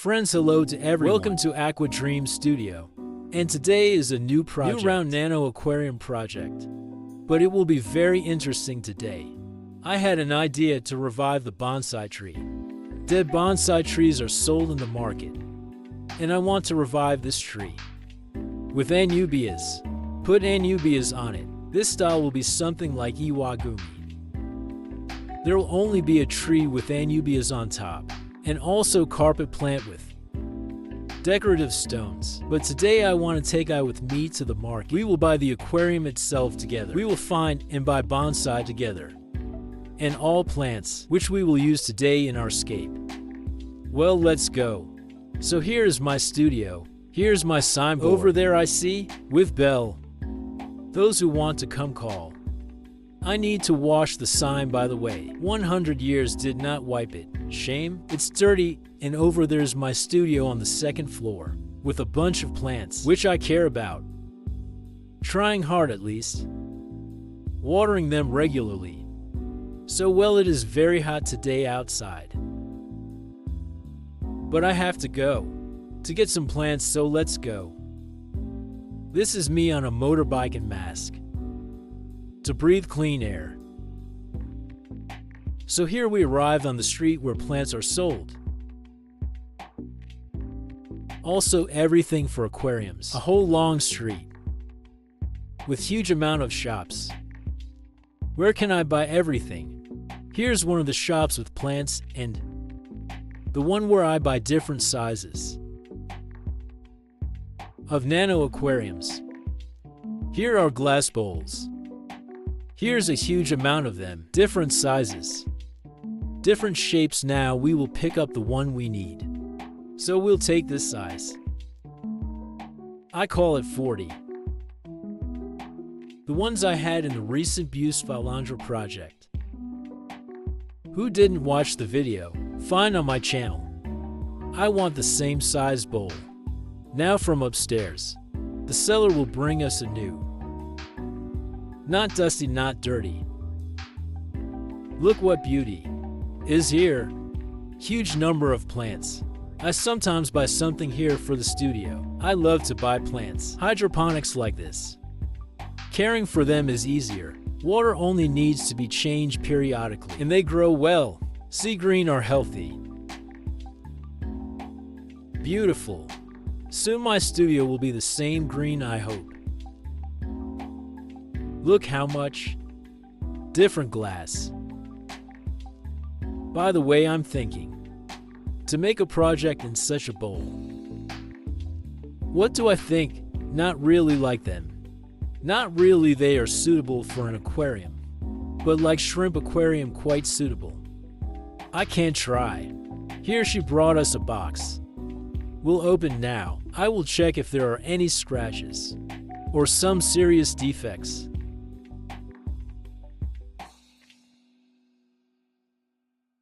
Friends, hello to everyone. Welcome to AquaDream Studio. And today is a new project, new round Nano Aquarium project. But it will be very interesting today. I had an idea to revive the bonsai tree. Dead bonsai trees are sold in the market. And I want to revive this tree. With Anubias. Put Anubias on it. This style will be something like Iwagumi. There will only be a tree with Anubias on top. And also carpet plant with decorative stones. But today I want to take with me to the market. We will buy the aquarium itself together. We will find and buy bonsai together. And all plants, which we will use today in our scape. Well, let's go. So here is my studio. Here's my signboard. Over there I see, with bell. Those who want to come call. I need to wash the sign, by the way. 100 years did not wipe it. Shame. It's dirty, and over there's my studio on the second floor, with a bunch of plants, which I care about. Trying hard at least. Watering them regularly. So well, it is very hot today outside. But I have to go to get some plants, so let's go. This is me on a motorbike and mask. To breathe clean air. So here we arrived on the street where plants are sold. Also everything for aquariums. A whole long street. With huge amount of shops. Where can I buy everything? Here's one of the shops with plants and the one where I buy different sizes of nano aquariums. Here are glass bowls. Here's a huge amount of them, different sizes, different shapes. Now we will pick up the one we need. So we'll take this size. I call it 40. The ones I had in the recent Bucephalandra project. Who didn't watch the video? Find on my channel. I want the same size bowl. Now from upstairs, the seller will bring us a new. Not dusty, not dirty. Look what beauty is here. Huge number of plants. I sometimes buy something here for the studio. I love to buy plants. Hydroponics like this. Caring for them is easier. Water only needs to be changed periodically. And they grow well. Sea green are healthy. Beautiful. Soon my studio will be the same green, I hope. Look how much different glass. By the way, I'm thinking to make a project in such a bowl. What do I think? Not really like them. Not really, they are suitable for an aquarium. But like shrimp aquarium, quite suitable. I can't try. Here she brought us a box. We'll open now. I will check if there are any scratches or some serious defects.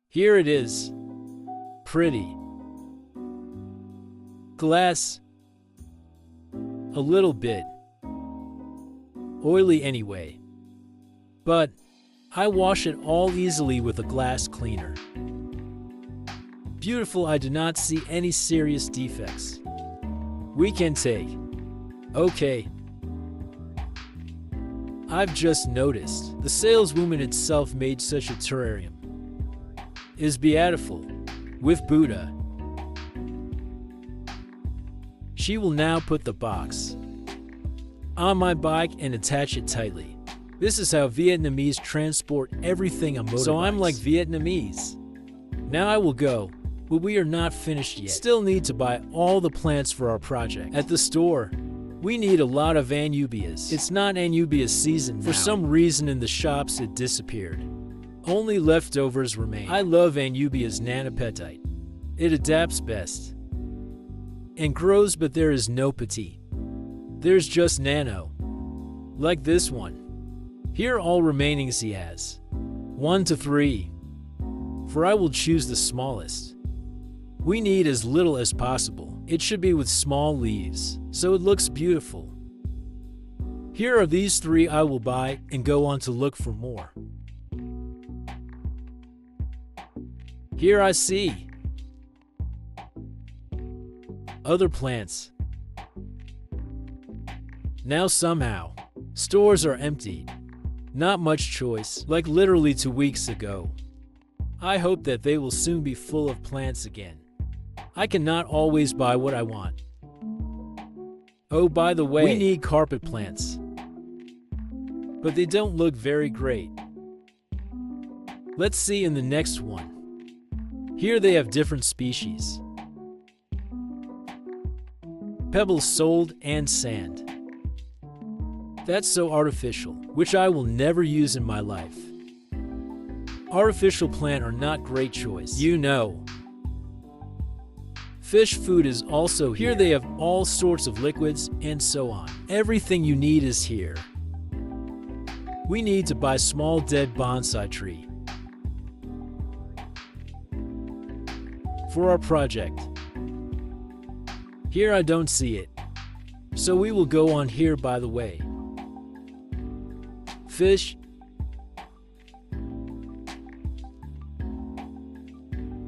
Here it is. Pretty. Glass. A little bit oily anyway. But I wash it all easily with a glass cleaner. Beautiful, I do not see any serious defects. We can take. Okay. I've just noticed the saleswoman itself made such a terrarium. Is beautiful. With Buddha. She will now put the box on my bike and attach it tightly. This is how Vietnamese transport everything on motorbikes. So I'm like Vietnamese. Now I will go, but we are not finished yet. Still need to buy all the plants for our project. At the store, we need a lot of Anubias. It's not Anubia season now. For some reason in the shops it disappeared. Only leftovers remain. I love Anubia's nanopetite. It adapts best and grows, but there is no petite. There's just nano. Like this one. Here all remainings he has. 1 to 3. For I will choose the smallest. We need as little as possible. It should be with small leaves, so it looks beautiful. Here are these 3 I will buy and go on to look for more. Here I see other plants. Now somehow, stores are emptied. Not much choice, like literally 2 weeks ago. I hope that they will soon be full of plants again. I cannot always buy what I want. Oh, by the way, we need carpet plants. But they don't look very great. Let's see in the next one. Here they have different species. Pebbles sold and sand. That's so artificial, which I will never use in my life. Artificial plant are not great choice, you know. Fish food is also here. Here they have all sorts of liquids and so on. Everything you need is here. We need to buy small dead bonsai tree for our project. Here I don't see it, so we will go on here by the way. Fish.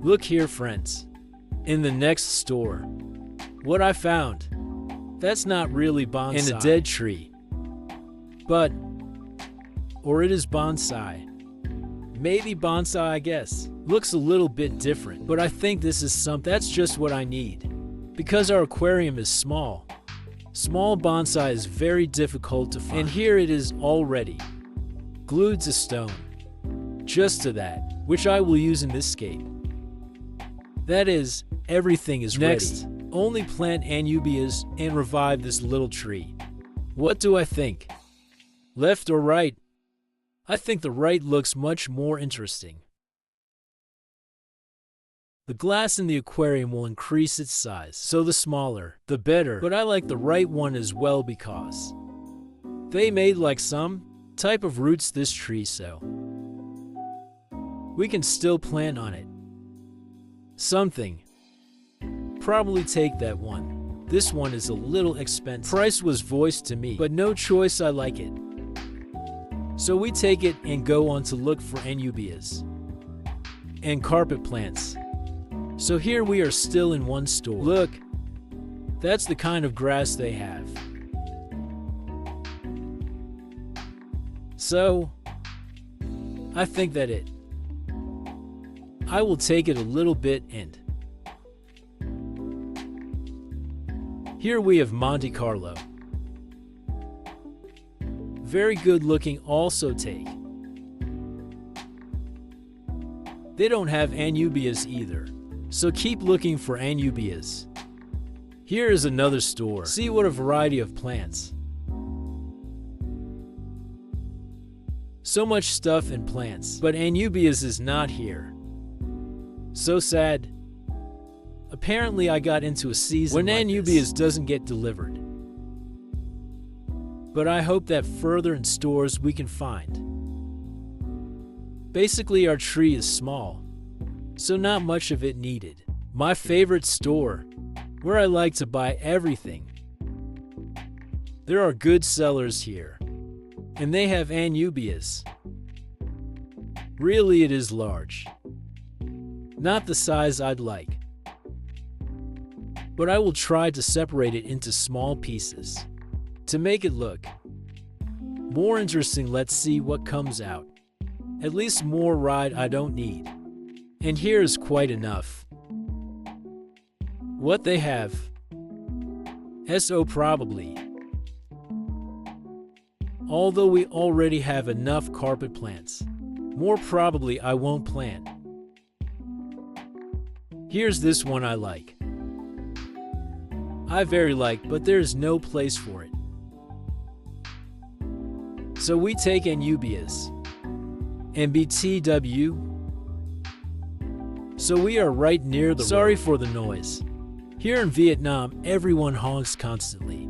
Look here, friends. In the next store, what I found, that's not really bonsai. And a dead tree. But, or it is bonsai. Maybe bonsai, I guess. Looks a little bit different, but I think this is something. That's just what I need. Because our aquarium is small. Small bonsai is very difficult to find. And here it is already. Glued to stone. Just to that, which I will use in this scape. That is, everything is next, ready. Only plant Anubias and revive this little tree. What do I think? Left or right? I think the right looks much more interesting. The glass in the aquarium will increase its size, so the smaller, the better. But I like the right one as well because they made like some type of roots this tree, so we can still plant on it. Something. Probably take that one. This one is a little expensive. Price was voiced to me, but no choice, I like it. So we take it and go on to look for Anubias and carpet plants. So here we are still in one store. Look, that's the kind of grass they have. So, I think that I will take it a little bit and here we have Monte Carlo. Very good looking, also take. They don't have Anubias either, so keep looking for Anubias. Here is another store. See what a variety of plants. So much stuff and plants, but Anubias is not here. So sad. Apparently I got into a season when like Anubias doesn't get delivered. But I hope that further in stores we can find. Basically our tree is small, so not much of it needed. My favorite store, where I like to buy everything. There are good sellers here, and they have Anubias. Really it is large. Not the size I'd like. But I will try to separate it into small pieces to make it look more interesting. Let's see what comes out. At least more ride I don't need. And here is quite enough. What they have. SO probably. Although we already have enough carpet plants. More probably I won't plant. Here's this one I like. I very like, but there's no place for it. So we take Anubias and BTW. So we are right near the Sorry road. For the noise. Here in Vietnam, everyone honks constantly.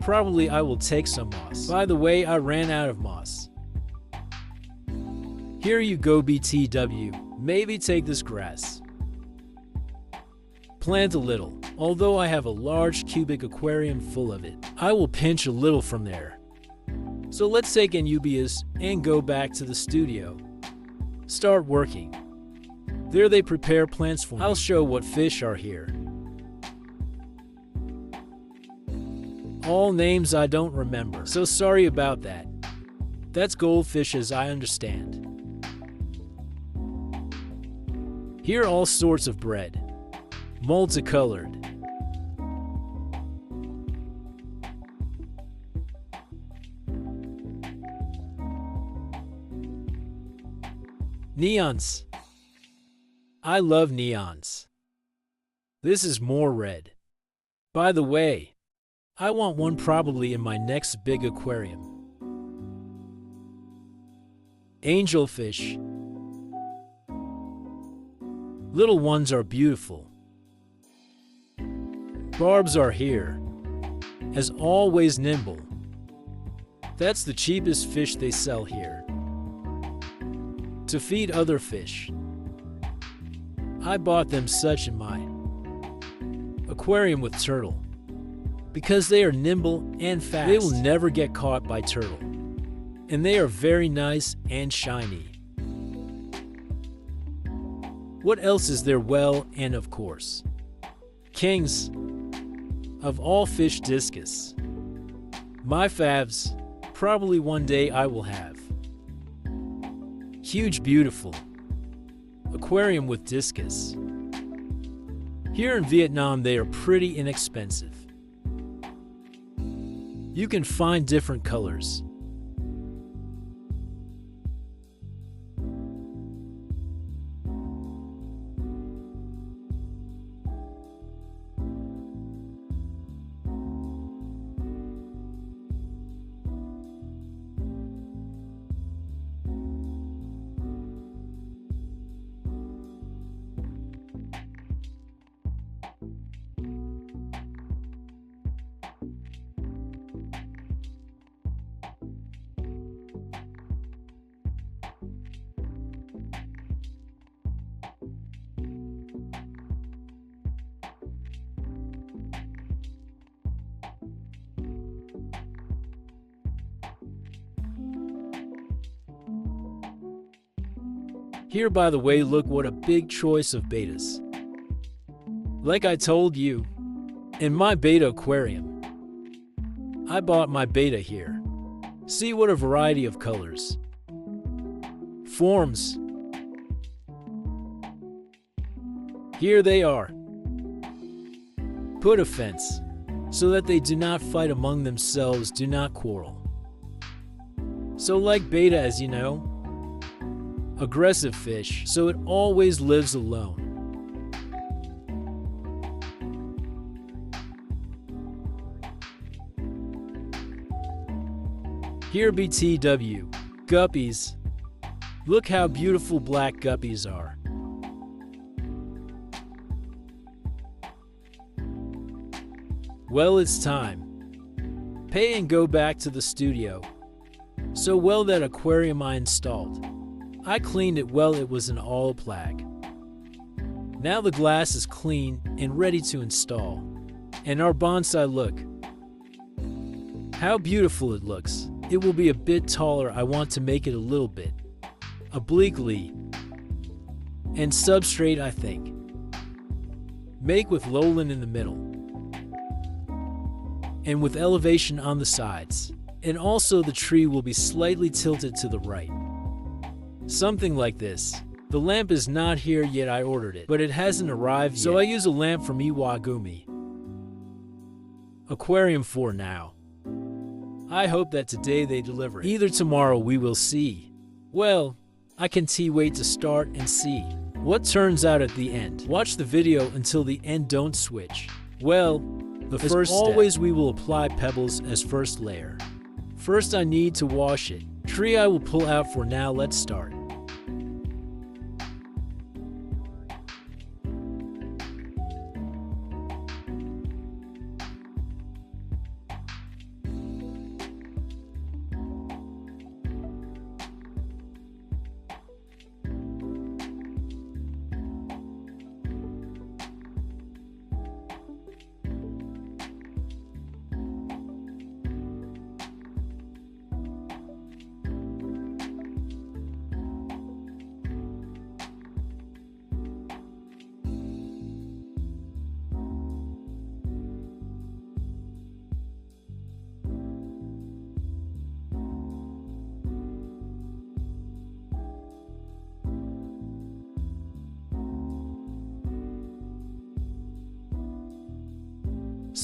Probably I will take some moss. By the way, I ran out of moss. Here you go, BTW. Maybe take this grass. Plant a little. Although I have a large cubic aquarium full of it, I will pinch a little from there. So let's take Anubias and go back to the studio. Start working. There they prepare plants for me. I'll show what fish are here. All names I don't remember, so sorry about that. That's goldfish as I understand. Here all sorts of bread, multicolored. Neons. I love neons. This is more red. By the way, I want one probably in my next big aquarium. Angelfish. Little ones are beautiful. Barbs are here, as always nimble. That's the cheapest fish they sell here. To feed other fish. I bought them such in my aquarium with turtle. Because they are nimble and fast, they will never get caught by turtle. And they are very nice and shiny. What else is there? Well, and of course, kings of all fish, discus. My favs, probably one day I will have. Huge, beautiful aquarium with discus. Here in Vietnam, they are pretty inexpensive. You can find different colors. Here, by the way, look what a big choice of betas. Like I told you, in my beta aquarium, I bought my beta here. See what a variety of colors, forms. Here they are. Put a fence so that they do not fight among themselves, do not quarrel. So like beta, as you know, aggressive fish, so it always lives alone. Here BTW, guppies. Look how beautiful black guppies are. Well, it's time. Pay and go back to the studio. So well, that aquarium I installed, I cleaned it well, it was an all plague. Now the glass is clean and ready to install. And our bonsai, look how beautiful it looks. It will be a bit taller. I want to make it a little bit obliquely. And substrate, I think. Make with lowland in the middle. And with elevation on the sides. And also the tree will be slightly tilted to the right. Something like this. The lamp is not here yet, I ordered it, but it hasn't arrived yet. So I use a lamp from Iwagumi Aquarium for now. I hope that today they deliver it. Either tomorrow, we will see. Well, I can't wait to start and see what turns out at the end. Watch the video until the end, don't switch. Well, the first step, always we will apply pebbles as first layer. First I need to wash it. Tree I will pull out for now, let's start.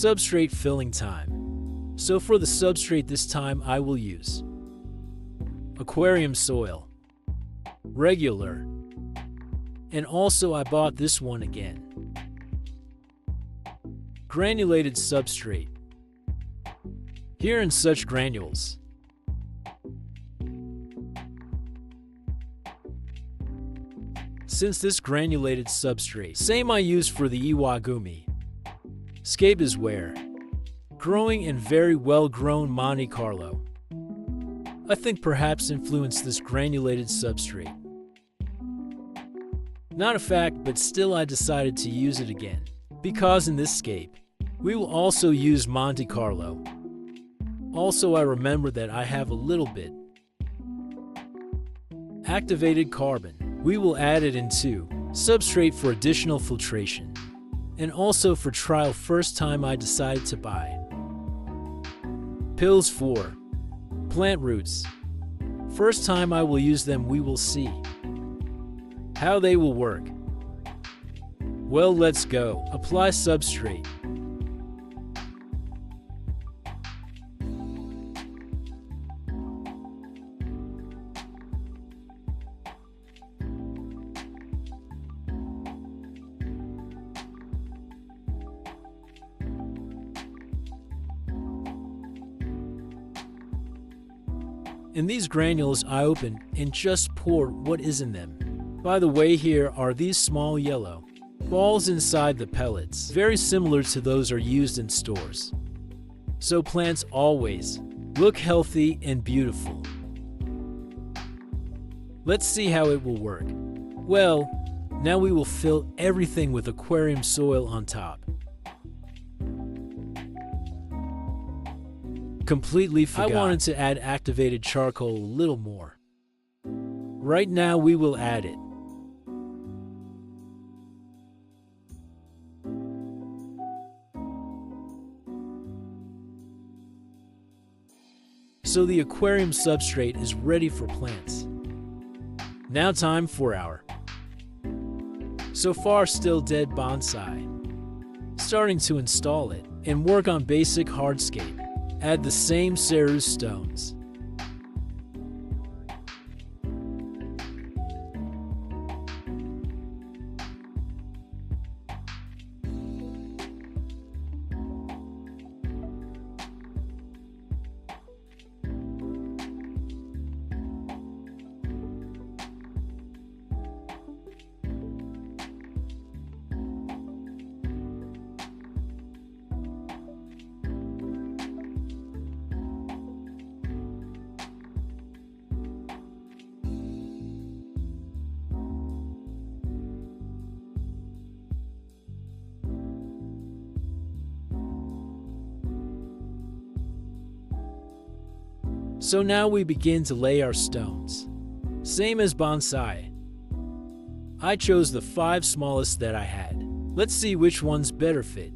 Substrate filling time. So for the substrate this time I will use aquarium soil, regular, and also I bought this one again. Granulated substrate. Here in such granules. Since this granulated substrate, same I use for the Iwagumi. Scape is where growing in very well-grown Monte Carlo. I think perhaps influenced this granulated substrate. Not a fact, but still I decided to use it again. Because in this scape, we will also use Monte Carlo. Also I remember that I have a little bit. Activated carbon. We will add it into substrate for additional filtration. And also for trial first time I decided to buy. Pills for plant roots. First time I will use them, we will see how they will work. Well, let's go. Apply substrate. In these granules I open and just pour what is in them. By the way, here are these small yellow balls inside the pellets, very similar to those are used in stores. So plants always look healthy and beautiful. Let's see how it will work. Well, now we will fill everything with aquarium soil on top. Completely forgot. I wanted to add activated charcoal a little more. Right now we will add it. So the aquarium substrate is ready for plants. Now time for our so far still dead bonsai. Starting to install it and work on basic hardscape. Add the same Seriyu stones. So now we begin to lay our stones. Same as bonsai. I chose the 5 smallest that I had. Let's see which ones better fit.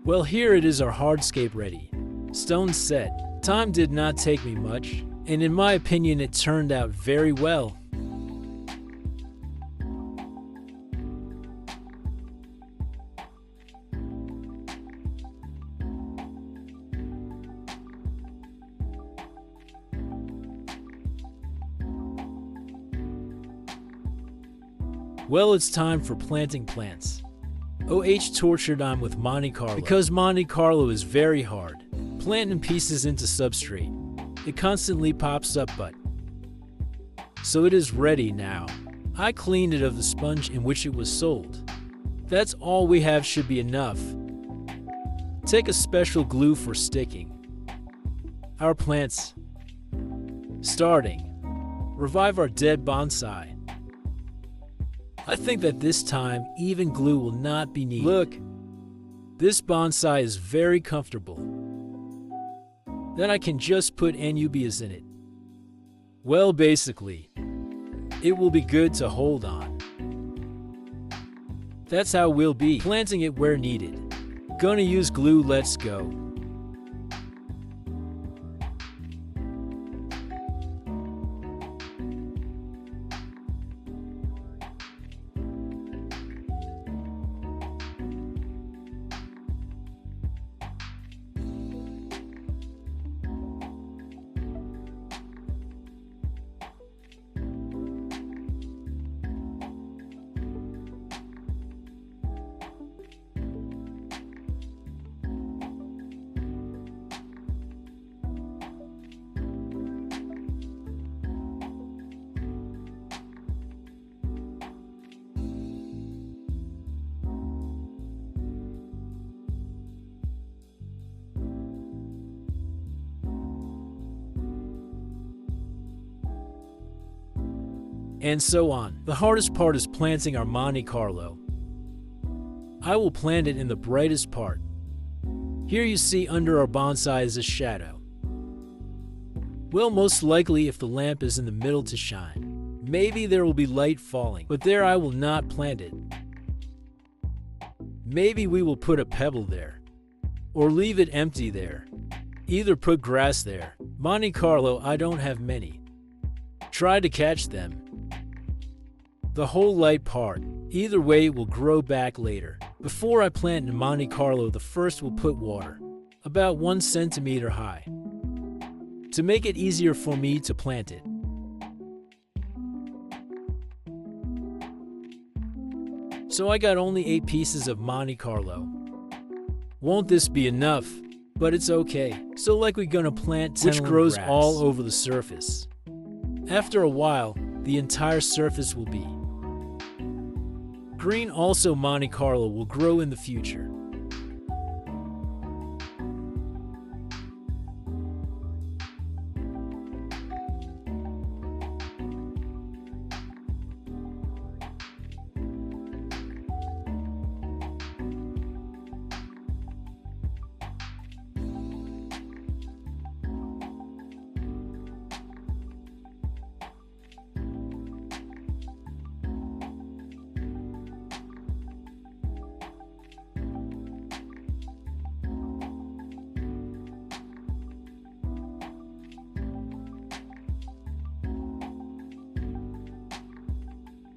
Well, here it is, our hardscape ready. Stone set. Time did not take me much, and in my opinion it turned out very well. Well, it's time for planting plants. tortured I'm with Monte Carlo because Monte Carlo is very hard. Planting pieces into substrate. It constantly pops up, but so it is ready now. I cleaned it of the sponge in which it was sold. That's all we have should be enough. Take a special glue for sticking. Our plants. Starting. Revive our dead bonsai. I think that this time even glue will not be needed. Look, this bonsai is very comfortable. Then I can just put Anubias in it. Well, basically, it will be good to hold on. That's how we'll be planting it where needed. Gonna use glue, let's go. And so on. The hardest part is planting our Monte Carlo. I will plant it in the brightest part. Here you see under our bonsai is a shadow. Well, most likely if the lamp is in the middle to shine. Maybe there will be light falling, but there I will not plant it. Maybe we will put a pebble there, or leave it empty there. Either put grass there. Monte Carlo, I don't have many. Try to catch them. The whole light part. Either way, it will grow back later. Before I plant in Monte Carlo, the first will put water, about 1 centimeter high, to make it easier for me to plant it. So I got only 8 pieces of Monte Carlo. Won't this be enough? But it's okay. So like we're gonna plant Tennelum, which grows grass all over the surface. After a while, the entire surface will be green. Also, Monte Carlo will grow in the future.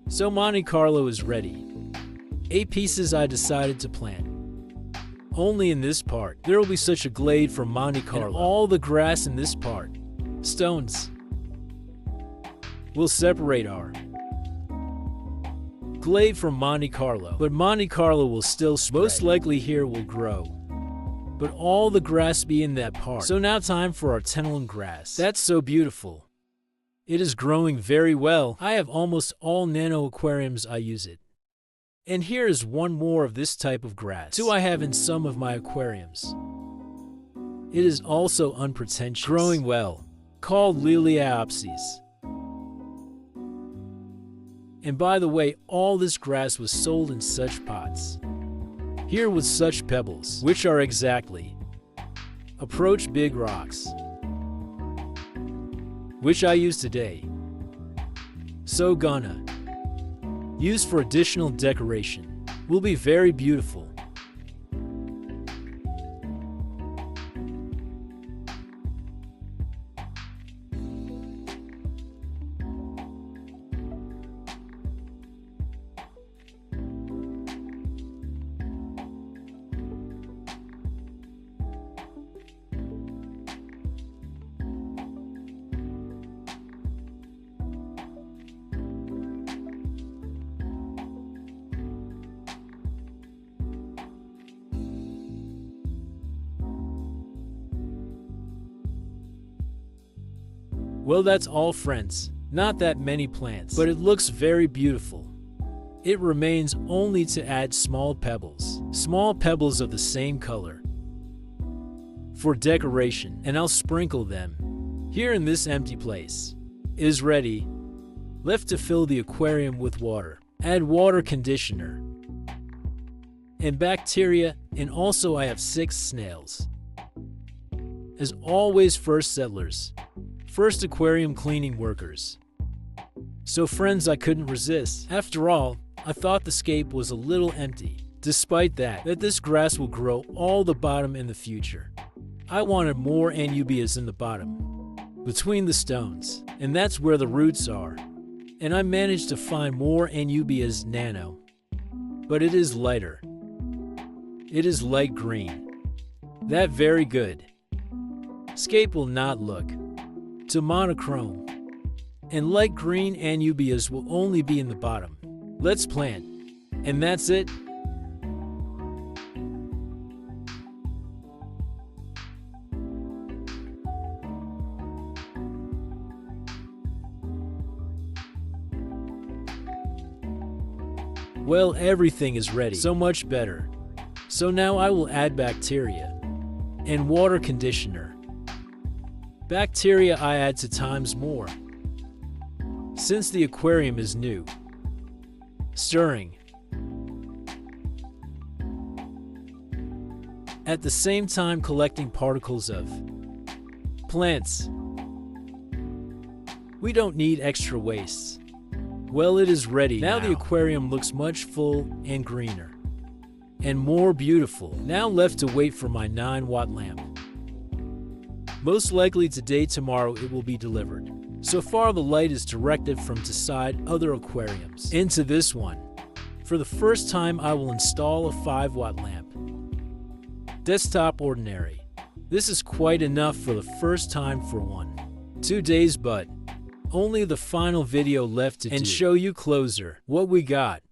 So Monte Carlo is ready. 8 pieces I decided to plant. Only in this part. There will be such a glade from Monte Carlo. And all the grass in this part. Stones. Will separate our glade from Monte Carlo. But Monte Carlo will still spread. Most likely here will grow. But all the grass be in that part. So now time for our Tennelum grass. That's so beautiful. It is growing very well. I have almost all nano aquariums I use it. And here is one more of this type of grass. 2 I have in some of my aquariums. It is also unpretentious, growing well, called Liliaopsis. And by the way, all this grass was sold in such pots. Here with such pebbles, which are exactly approach big rocks, which I use today. So gonna use for additional decoration. Will be very beautiful. Well, that's all, friends. Not that many plants, but it looks very beautiful. It remains only to add small pebbles of the same color for decoration, and I'll sprinkle them here in this empty place. It is ready, left to fill the aquarium with water. Add water conditioner and bacteria, and also I have 6 snails. As always, first settlers, first aquarium cleaning workers. So friends, I couldn't resist. After all, I thought the scape was a little empty. Despite that this grass will grow all the bottom in the future. I wanted more Anubias in the bottom, between the stones, and that's where the roots are. And I managed to find more Anubias Nano, but it is lighter. It is light green. That very good. Scape will not look to monochrome, and light green Anubias will only be in the bottom. Let's plant, and that's it. Well, everything is ready, so much better. So now I will add bacteria and water conditioner. Bacteria I add to times more, since the aquarium is new. Stirring. At the same time collecting particles of plants. We don't need extra wastes. Well, it is ready now. The aquarium looks much full and greener and more beautiful. Now left to wait for my 9-watt lamp. Most likely today, tomorrow it will be delivered. So far the light is directed from to side other aquariums into this one. For the first time I will install a 5-watt lamp. Desktop ordinary. This is quite enough for the first time for 2 days, but only the final video left to do and show you closer what we got.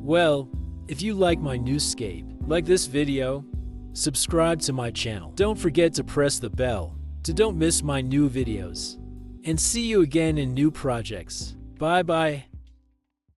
Well, if you like my new scape, like this video, subscribe to my channel. Don't forget to press the bell to don't miss my new videos. And see you again in new projects. Bye bye.